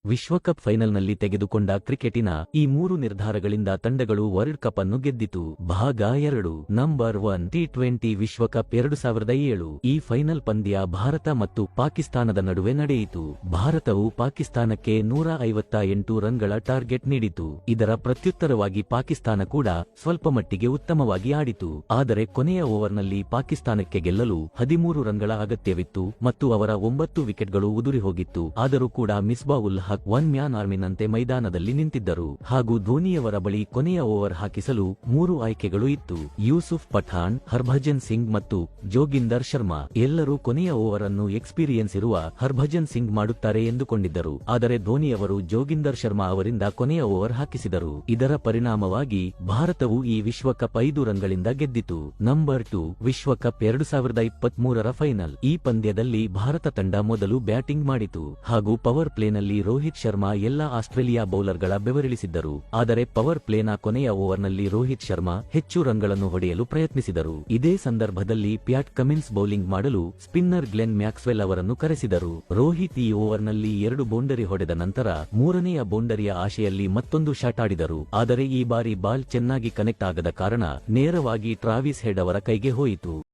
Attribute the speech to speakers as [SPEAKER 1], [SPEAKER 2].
[SPEAKER 1] ವಿಶ್ವಕಪ್ ಫೈನಲ್ನಲ್ಲಿ ತೆಗೆದುಕೊಂಡ ಕ್ರಿಕೆಟಿನ ಈ 3 ನಿರ್ಧಾರಗಳಿಂದ ತಂಡಗಳು ವರ್ಲ್ಡ್ ಕಪ್ ಅನ್ನು ಗೆದ್ದಿತು. ಭಾಗ 2 ನಂಬರ್ 1 ಟಿ20 ವಿಶ್ವಕಪ್ 2007. ಈ ಫೈನಲ್ ಪಂದ್ಯ ಭಾರತ ಮತ್ತು ಪಾಕಿಸ್ತಾನದ ನಡುವೆ ನಡೆಯಿತು. ಭಾರತವು ಪಾಕಿಸ್ತಾನಕ್ಕೆ 158 ರನ್ಗಳ ಟಾರ್ಗೆಟ್ ನೀಡಿತು. ಇದರ ಪ್ರತ್ಯುತ್ತರವಾಗಿ ಪಾಕಿಸ್ತಾನ ಕೂಡ ಸ್ವಲ್ಪಮಟ್ಟಿಗೆ ಉತ್ತಮವಾಗಿ ಆಡಿತು. ಆದರೆ ಕೊನೆಯ ಓವರ್ನಲ್ಲಿ ಪಾಕಿಸ್ತಾನಕ್ಕೆ ಗೆಲ್ಲಲು 13 ರನ್ಗಳ ಅಗತ್ಯವಿತ್ತು ಮತ್ತು ಅವರ 9 ವಿಕೆಟ್ಗಳು ಉದುರಿಹೋಗಿತ್ತು. ಆದರೂ ಕೂಡ ಮಿಸ್ಬಾ ಉಲ್ ಹಕ್ ಒನ್ ಮ್ಯಾನ್ ಆರ್ಮಿನಂತೆ ಮೈದಾನದಲ್ಲಿ ನಿಂತಿದ್ದರು ಹಾಗೂ ಧೋನಿಯವರ ಬಳಿ ಕೊನೆಯ ಓವರ್ ಹಾಕಿಸಲು 3 ಆಯ್ಕೆಗಳು ಇತ್ತು. ಯೂಸುಫ್ ಪಠಾಣ್, ಹರ್ಭಜನ್ ಸಿಂಗ್ ಮತ್ತು ಜೋಗಿಂದರ್ ಶರ್ಮಾ ಎಲ್ಲರೂ ಕೊನೆಯ ಓವರ್ ಅನ್ನು ಎಕ್ಸ್ಪೀರಿಯನ್ಸ್ ಇರುವ ಹರ್ಭಜನ್ ಸಿಂಗ್ ಮಾಡುತ್ತಾರೆ ಎಂದುಕೊಂಡಿದ್ದರು. ಆದರೆ ಧೋನಿಯವರು ಜೋಗಿಂದರ್ ಶರ್ಮಾ ಅವರಿಂದ ಕೊನೆಯ ಓವರ್ ಹಾಕಿಸಿದರು. ಇದರ ಪರಿಣಾಮವಾಗಿ ಭಾರತವು ಈ ವಿಶ್ವಕಪ್ 5 ರನ್ಗಳಿಂದ ಗೆದ್ದಿತು. ನಂಬರ್ 2 ವಿಶ್ವಕಪ್ 2023ರ ಫೈನಲ್. ಈ ಪಂದ್ಯದಲ್ಲಿ ಭಾರತ ತಂಡ ಮೊದಲು ಬ್ಯಾಟಿಂಗ್ ಮಾಡಿತು ಹಾಗೂ ಪವರ್ ಪ್ಲೇನಲ್ಲಿ ರೋಹಿತ್ ಶರ್ಮಾ ಎಲ್ಲಾ ಆಸ್ಟ್ರೇಲಿಯಾ ಬೌಲರ್ಗಳ ಬೆವರಿಳಿಸಿದ್ದರು. ಆದರೆ ಪವರ್ ಪ್ಲೇನ ಕೊನೆಯ ಓವರ್ನಲ್ಲಿ ರೋಹಿತ್ ಶರ್ಮಾ ಹೆಚ್ಚು ರನ್ಗಳನ್ನು ಹೊಡೆಯಲು ಪ್ರಯತ್ನಿಸಿದರು. ಇದೇ ಸಂದರ್ಭದಲ್ಲಿ ಪ್ಯಾಟ್ ಕಮಿನ್ಸ್ ಬೌಲಿಂಗ್ ಮಾಡಲು ಸ್ಪಿನ್ನರ್ ಗ್ಲೆನ್ ಮ್ಯಾಕ್ಸ್ವೆಲ್ ಅವರನ್ನು ಕರೆಸಿದರು. ರೋಹಿತ್ ಈ ಓವರ್ನಲ್ಲಿ 2 ಬೌಂಡರಿ ಹೊಡೆದ ನಂತರ 3ನೆಯ ಬೌಂಡರಿಯ ಆಶೆಯಲ್ಲಿ ಮತ್ತೊಂದು ಶಾಟ್ ಆಡಿದರು. ಆದರೆ ಈ ಬಾರಿ ಬಾಲ್ ಚೆನ್ನಾಗಿ ಕನೆಕ್ಟ್ ಆಗದ ಕಾರಣ ನೇರವಾಗಿ ಟ್ರಾವಿಸ್ ಹೆಡ್ ಅವರ ಕೈಗೆ ಹೋಯಿತು.